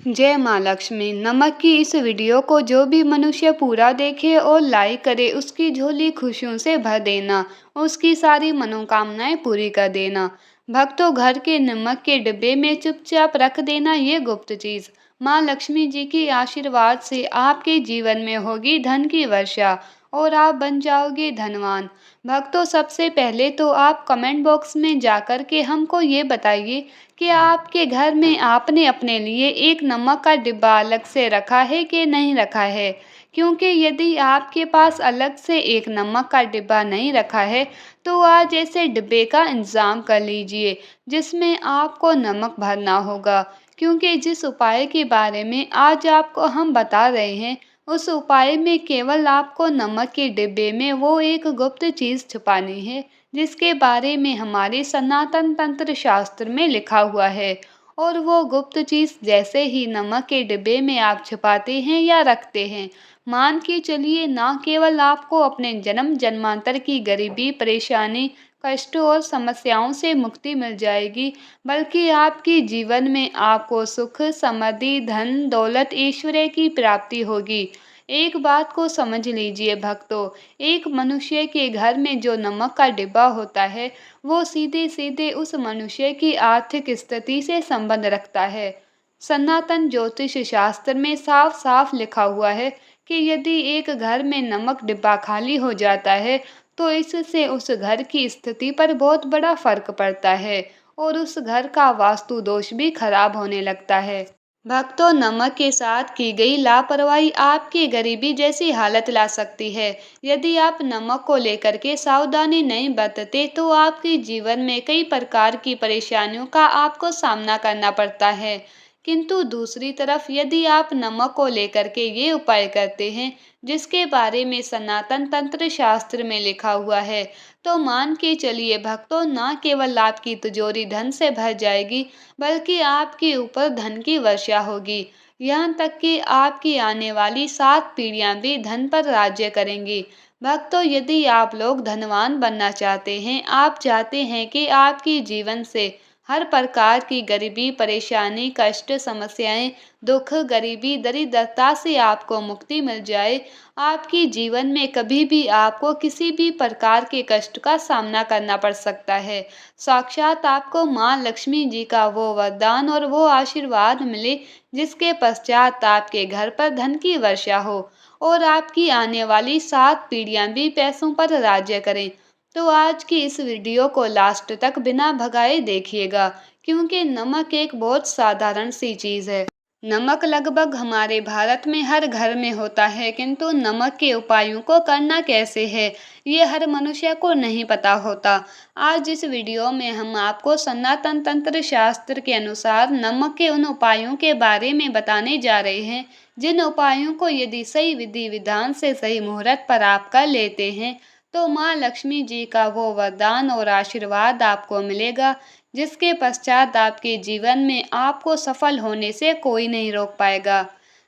जय माँ लक्ष्मी। नमक की इस वीडियो को जो भी मनुष्य पूरा देखे और लाइक करे उसकी झोली खुशियों से भर देना, उसकी सारी मनोकामनाएं पूरी कर देना। भक्तों, घर के नमक के डिब्बे में चुपचाप रख देना ये गुप्त चीज माँ लक्ष्मी जी की आशीर्वाद से आपके जीवन में होगी धन की वर्षा और आप बन जाओगे धनवान। भक्तों, सबसे पहले तो आप कमेंट बॉक्स में जाकर के हमको ये बताइए कि आपके घर में आपने अपने लिए एक नमक का डिब्बा अलग से रखा है कि नहीं रखा है। क्योंकि यदि आपके पास अलग से एक नमक का डिब्बा नहीं रखा है तो आज ऐसे डिब्बे का इंतज़ाम कर लीजिए जिसमें आपको नमक भरना होगा। क्योंकि जिस उपाय के बारे में आज आपको हम बता रहे हैं उस उपाय में केवल आपको नमक के डिब्बे में वो एक गुप्त चीज़ छुपानी है जिसके बारे में हमारे सनातन तंत्र शास्त्र में लिखा हुआ है। और वो गुप्त चीज़ जैसे ही नमक के डिब्बे में आप छुपाते हैं या रखते हैं, मान के चलिए ना केवल आपको अपने जन्म जन्मांतर की गरीबी, परेशानी, कष्टों और समस्याओं से मुक्ति मिल जाएगी, बल्कि आपके जीवन में आपको सुख, समृद्धि, धन, दौलत, ऐश्वर्य की प्राप्ति होगी। एक बात को समझ लीजिए भक्तों, एक मनुष्य के घर में जो नमक का डिब्बा होता है वो सीधे सीधे उस मनुष्य की आर्थिक स्थिति से संबंध रखता है। सनातन ज्योतिष शास्त्र में साफ साफ लिखा हुआ है कि यदि एक घर में नमक डिब्बा खाली हो जाता है तो इससे उस घर की स्थिति पर बहुत बड़ा फर्क पड़ता है और उस घर का वास्तु दोष भी खराब होने लगता है। भक्तों, नमक के साथ की गई लापरवाही आपकी गरीबी जैसी हालत ला सकती है। यदि आप नमक को लेकर के सावधानी नहीं बरतते तो आपके जीवन में कई प्रकार की परेशानियों का आपको सामना करना पड़ता है। किंतु दूसरी तरफ यदि आप नमक को लेकर के ये उपाय करते हैं जिसके बारे में सनातन तंत्र शास्त्र में लिखा हुआ है, तो मान के चलिए भक्तों, ना केवल आपकी तिजोरी धन से भर जाएगी बल्कि आपके ऊपर धन की वर्षा होगी। यहाँ तक कि आपकी आने वाली 7 पीढ़ियां भी धन पर राज्य करेंगी। भक्तों, यदि आप लोग धनवान बनना चाहते हैं, आप चाहते हैं कि आपकी जीवन से हर प्रकार की गरीबी, परेशानी, कष्ट, समस्याएं, दुख, गरीबी, दरिद्रता से आपको मुक्ति मिल जाए, आपके जीवन में कभी भी आपको किसी भी प्रकार के कष्ट का सामना करना पड़ सकता है, साक्षात आपको माँ लक्ष्मी जी का वो वरदान और वो आशीर्वाद मिले जिसके पश्चात आपके घर पर धन की वर्षा हो और आपकी आने वाली 7 पीढ़ियां भी पैसों पर राज्य करें। तो आज की इस वीडियो को लास्ट तक बिना भगाए देखिएगा, क्योंकि नमक एक बहुत साधारण सी चीज़ है। नमक लगभग हमारे भारत में हर घर में होता है, किंतु नमक के उपायों को करना कैसे है ये हर मनुष्य को नहीं पता होता। आज इस वीडियो में हम आपको सनातन तंत्र शास्त्र के अनुसार नमक के उन उपायों के बारे में बताने जा रहे हैं जिन उपायों को यदि सही विधि विधान से सही मुहूर्त पर आप कर लेते हैं तो माँ लक्ष्मी जी का वो वरदान और आशीर्वाद आपको मिलेगा जिसके पश्चात आपके जीवन में आपको सफल होने से कोई नहीं रोक पाएगा।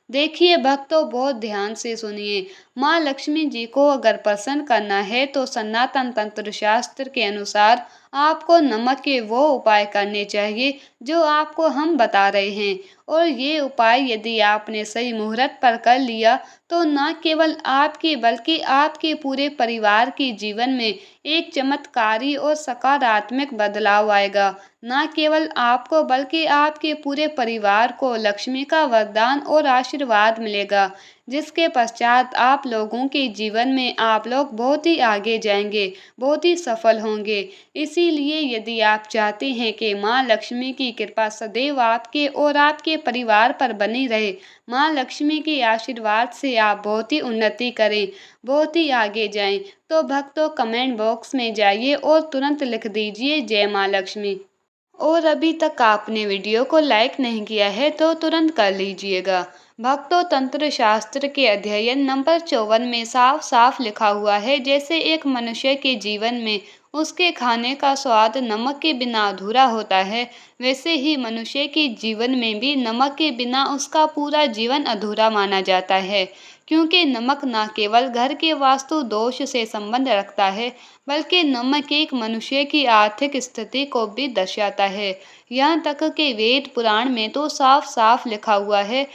देखिए भक्तों, बहुत ध्यान से सुनिए। माँ लक्ष्मी जी को अगर प्रसन्न करना है तो सनातन तंत्र शास्त्र के अनुसार आपको नमक के वो उपाय करने चाहिए जो आपको हम बता रहे हैं। और ये उपाय यदि आपने सही मुहूर्त पर कर लिया तो न केवल आपके बल्कि आपके पूरे परिवार के जीवन में एक चमत्कारी और सकारात्मक बदलाव आएगा। न केवल आपको बल्कि आपके पूरे परिवार को लक्ष्मी का वरदान और आशीर्वाद मिलेगा जिसके पश्चात आप लोगों के जीवन में आप लोग बहुत ही आगे जाएंगे, बहुत ही सफल होंगे। इसीलिए यदि आप चाहते हैं कि माँ लक्ष्मी की कृपा सदैव आपके और आपके परिवार पर बनी रहे, माँ लक्ष्मी के आशीर्वाद से आप बहुत ही उन्नति करें, बहुत ही आगे जाएं, तो भक्तों कमेंट बॉक्स में जाइए और तुरंत लिख दीजिए जय माँ लक्ष्मी। और अभी तक आपने वीडियो को लाइक नहीं किया है तो तुरंत कर लीजिएगा। भक्तों, तंत्र शास्त्र के अध्ययन नंबर 54 में साफ साफ लिखा हुआ है, जैसे एक मनुष्य के जीवन में उसके खाने का स्वाद नमक के बिना अधूरा होता है, वैसे ही मनुष्य के जीवन में भी नमक के बिना उसका पूरा जीवन अधूरा माना जाता है। क्योंकि नमक न केवल घर के वास्तु दोष से संबंध रखता है, बल्कि नमक एक मनुष्य की आर्थिक स्थिति को भी दर्शाता है। यहाँ तक कि वेद पुराण में तो साफ साफ लिखा हुआ है,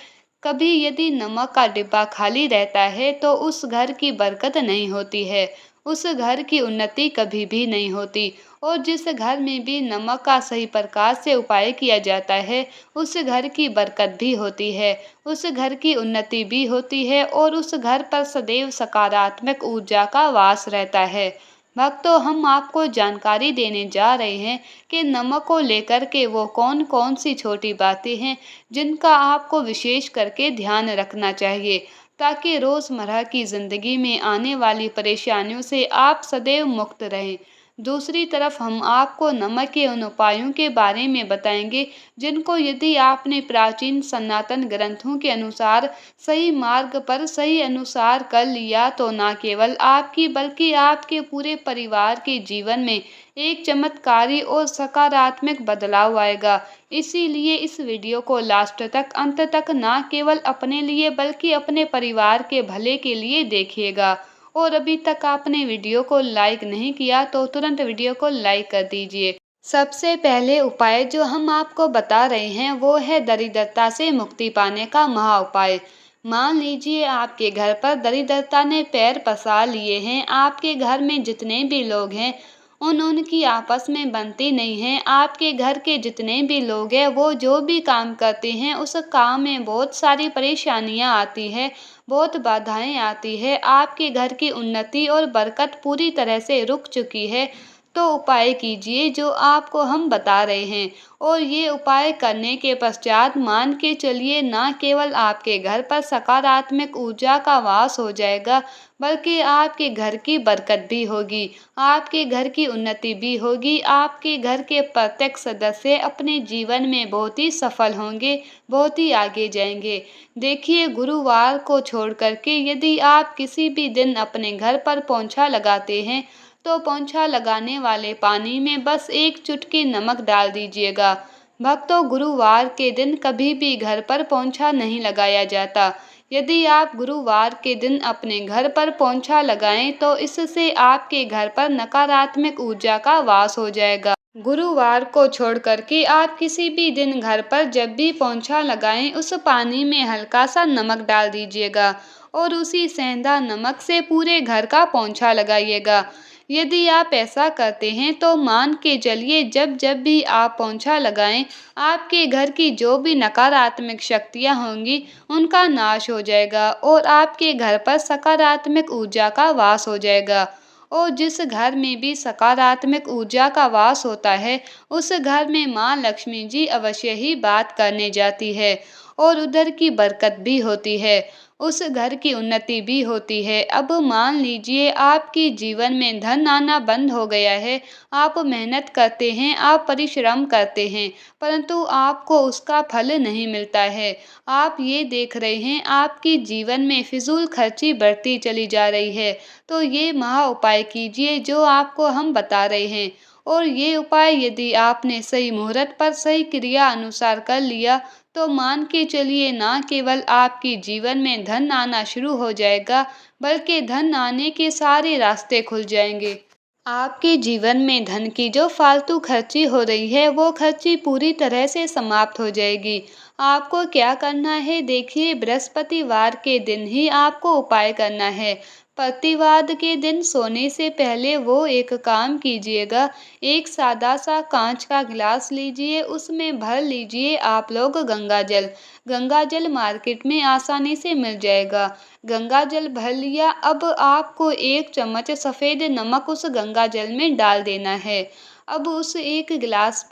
कभी यदि नमक का डिब्बा खाली रहता है तो उस घर की बरकत नहीं होती है, उस घर की उन्नति कभी भी नहीं होती। और जिस घर में भी नमक का सही प्रकार से उपाय किया जाता है, उस घर की बरकत भी होती है, उस घर की उन्नति भी होती है और उस घर पर सदैव सकारात्मक ऊर्जा का वास रहता है। भक्तों, हम आपको जानकारी देने जा रहे हैं कि नमक को लेकर के वो कौन कौन सी छोटी बातें हैं जिनका आपको विशेष करके ध्यान रखना चाहिए, ताकि रोज़मर्रा की ज़िंदगी में आने वाली परेशानियों से आप सदैव मुक्त रहें। दूसरी तरफ हम आपको नमक के उन उपायों के बारे में बताएंगे जिनको यदि आपने प्राचीन सनातन ग्रंथों के अनुसार सही मार्ग पर सही अनुसार कर लिया तो न केवल आपकी बल्कि आपके पूरे परिवार के जीवन में एक चमत्कारी और सकारात्मक बदलाव आएगा। इसीलिए इस वीडियो को लास्ट तक अंत तक न केवल अपने लिए बल्कि अपने परिवार के भले के लिए देखिएगा। और अभी तक आपने वीडियो को लाइक नहीं किया तो तुरंत वीडियो को लाइक कर दीजिए। सबसे पहले उपाय जो हम आपको बता रहे हैं वो है दरिद्रता से मुक्ति पाने का महा उपाय। मान लीजिए आपके घर पर दरिद्रता ने पैर पसार लिए हैं, आपके घर में जितने भी लोग हैं उनकी आपस में बनती नहीं है। आपके घर के जितने भी लोग हैं वो जो भी काम करते हैं उस काम में बहुत सारी परेशानियां आती है, बहुत बाधाएं आती है, आपके घर की उन्नति और बरकत पूरी तरह से रुक चुकी है। तो उपाय कीजिए जो आपको हम बता रहे हैं, और ये उपाय करने के पश्चात मान के चलिए न केवल आपके घर पर सकारात्मक ऊर्जा का वास हो जाएगा, बल्कि आपके घर की बरकत भी होगी, आपके घर की उन्नति भी होगी, आपके घर के प्रत्येक सदस्य अपने जीवन में बहुत ही सफल होंगे, बहुत ही आगे जाएंगे। देखिए, गुरुवार को छोड़ करके यदि आप किसी भी दिन अपने घर पर पोंछा लगाते हैं तो पोंछा लगाने वाले पानी में बस एक चुटकी नमक डाल दीजिएगा। भक्तों, गुरुवार के दिन कभी भी घर पर पोंछा नहीं लगाया जाता। यदि आप गुरुवार के दिन अपने घर पर पोंछा लगाएं तो इससे आपके घर पर नकारात्मक ऊर्जा का वास हो जाएगा। गुरुवार को छोड़ करके आप किसी भी दिन घर पर जब भी पोंछा लगाएं उस पानी में हल्का सा नमक डाल दीजिएगा और उसी सेंधा नमक से पूरे घर का पोंछा लगाइएगा। यदि आप ऐसा करते हैं तो मान के चलिए जब जब भी आप पोंछा लगाएं, आपके घर की जो भी नकारात्मक शक्तियां होंगी उनका नाश हो जाएगा और आपके घर पर सकारात्मक ऊर्जा का वास हो जाएगा। और जिस घर में भी सकारात्मक ऊर्जा का वास होता है उस घर में माँ लक्ष्मी जी अवश्य ही बात करने जाती है और उधर की बरकत भी होती है, उस घर की उन्नति भी होती है। अब मान लीजिए आपके जीवन में धन आना बंद हो गया है, आप मेहनत करते हैं, आप परिश्रम करते हैं, परंतु आपको उसका फल नहीं मिलता है। आप ये देख रहे हैं आपके जीवन में फिजूल खर्ची बढ़ती चली जा रही है, तो ये महा उपाय कीजिए जो आपको हम बता रहे हैं। और ये उपाय यदि आपने सही मुहूर्त पर सही क्रिया अनुसार कर लिया तो मान के चलिए ना केवल आपके जीवन में धन आना शुरू हो जाएगा, बल्कि धन आने के सारे रास्ते खुल जाएंगे। आपके जीवन में धन की जो फालतू खर्ची हो रही है वो खर्ची पूरी तरह से समाप्त हो जाएगी। आपको क्या करना है, देखिए, बृहस्पतिवार के दिन ही आपको उपाय करना है। प्रतिवाद के दिन सोने से पहले वो एक काम कीजिएगा, एक सादा सा कांच का गिलास लीजिए, उसमें भर लीजिए आप लोग गंगा जल। गंगा जल मार्केट में आसानी से मिल जाएगा। गंगा जल भर लिया, अब आपको एक चम्मच सफ़ेद नमक उस गंगा जल में डाल देना है। अब उस एक गिलास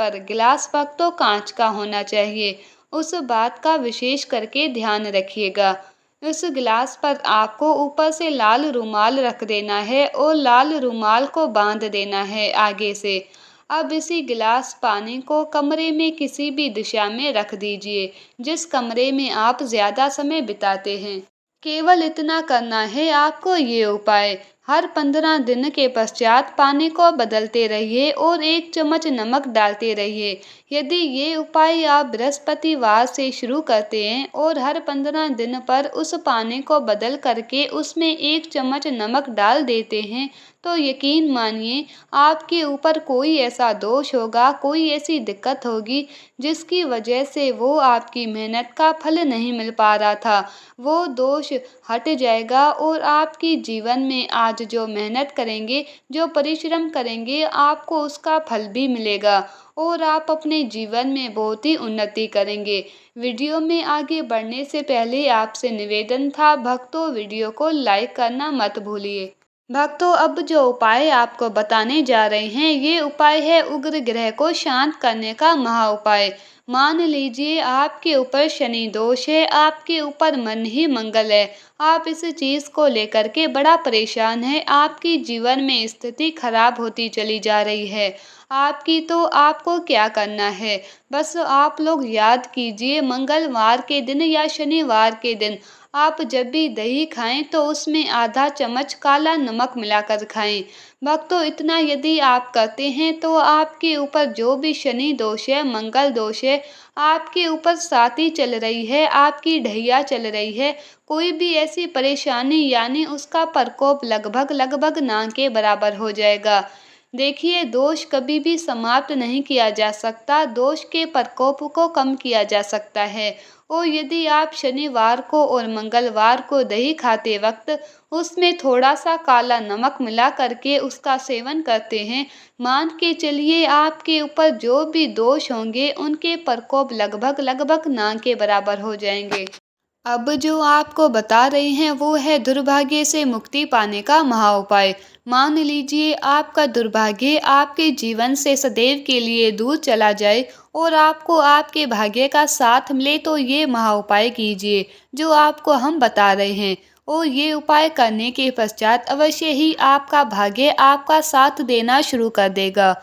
पक तो कांच का होना चाहिए, उस बात का विशेष करके ध्यान रखिएगा। उस गिलास पर आपको ऊपर से लाल रुमाल रख देना है और लाल रुमाल को बांध देना है आगे से। अब इसी गिलास पानी को कमरे में किसी भी दिशा में रख दीजिए जिस कमरे में आप ज़्यादा समय बिताते हैं। केवल इतना करना है आपको ये उपाय। हर 15 दिन के पश्चात पानी को बदलते रहिए और 1 चम्मच नमक डालते रहिए। यदि ये उपाय आप बृहस्पतिवार से शुरू करते हैं और हर 15 दिन पर उस पानी को बदल करके उसमें 1 चम्मच नमक डाल देते हैं, तो यकीन मानिए आपके ऊपर कोई ऐसा दोष होगा, कोई ऐसी दिक्कत होगी जिसकी वजह से वो आपकी मेहनत का फल नहीं मिल पा रहा था, वो दोष हट जाएगा और आपकी जीवन में आज जो मेहनत करेंगे, जो परिश्रम करेंगे, आपको उसका फल भी मिलेगा और आप अपने जीवन में बहुत ही उन्नति करेंगे। वीडियो में आगे बढ़ने से पहले आपसे निवेदन था भक्तों, वीडियो को लाइक करना मत भूलिए। भक्तों, अब जो उपाय आपको बताने जा रहे हैं, ये उपाय है उग्र ग्रह को शांत करने का महा उपाय। मान लीजिए आपके ऊपर शनि दोष है, आपके ऊपर मन ही मंगल है, आप इस चीज को लेकर के बड़ा परेशान है, आपकी जीवन में स्थिति खराब होती चली जा रही है आपकी। तो आपको क्या करना है, बस आप लोग याद कीजिए, मंगलवार के दिन या शनिवार के दिन आप जब भी दही खाएं तो उसमें आधा चम्मच काला नमक मिलाकर खाएं। भक्तों, इतना यदि आप करते हैं तो आपके ऊपर जो भी शनि दोष है, मंगल दोष है, आपके ऊपर साती चल रही है, आपकी ढैया चल रही है, कोई भी ऐसी परेशानी यानी उसका प्रकोप लगभग लगभग ना के बराबर हो जाएगा। देखिए, दोष कभी भी समाप्त नहीं किया जा सकता, दोष के प्रकोप को कम किया जा सकता है। और यदि आप शनिवार को और मंगलवार को दही खाते वक्त उसमें थोड़ा सा काला नमक मिला करके उसका सेवन करते हैं, मान के चलिए आपके ऊपर जो भी दोष होंगे उनके प्रकोप लगभग लगभग ना के बराबर हो जाएंगे। अब जो आपको बता रहे हैं वो है दुर्भाग्य से मुक्ति पाने का महा उपाय। मान लीजिए आपका दुर्भाग्य आपके जीवन से सदैव के लिए दूर चला जाए और आपको आपके भाग्य का साथ मिले, तो ये महा उपाय कीजिए जो आपको हम बता रहे हैं। और ये उपाय करने के पश्चात अवश्य ही आपका भाग्य आपका साथ देना शुरू कर देगा।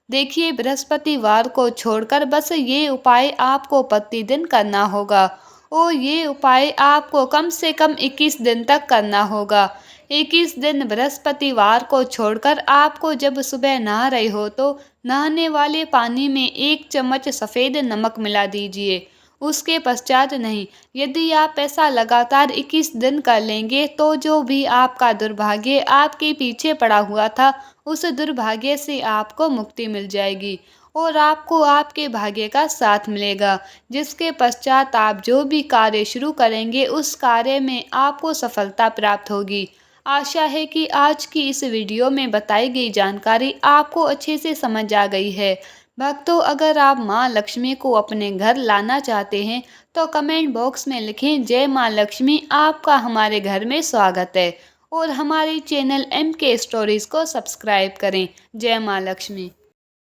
देखिए, बृहस्पतिवार को छोड़कर बस ये उपाय आपको प्रतिदिन करना होगा और ये उपाय आपको कम से कम 21 दिन तक करना होगा। 21 दिन बृहस्पतिवार को छोड़कर आपको जब सुबह नहा रहे हो तो नहाने वाले पानी में 1 चम्मच सफ़ेद नमक मिला दीजिए, उसके पश्चात नहीं। यदि आप ऐसा लगातार 21 दिन कर लेंगे तो जो भी आपका दुर्भाग्य आपके पीछे पड़ा हुआ था, उस दुर्भाग्य से आपको मुक्ति मिल जाएगी और आपको आपके भाग्य का साथ मिलेगा, जिसके पश्चात आप जो भी कार्य शुरू करेंगे उस कार्य में आपको सफलता प्राप्त होगी। आशा है कि आज की इस वीडियो में बताई गई जानकारी आपको अच्छे से समझ आ गई है। भक्तों, अगर आप माँ लक्ष्मी को अपने घर लाना चाहते हैं तो कमेंट बॉक्स में लिखें जय माँ लक्ष्मी, आपका हमारे घर में स्वागत है। और हमारे चैनल MK स्टोरीज को सब्सक्राइब करें। जय माँ लक्ष्मी।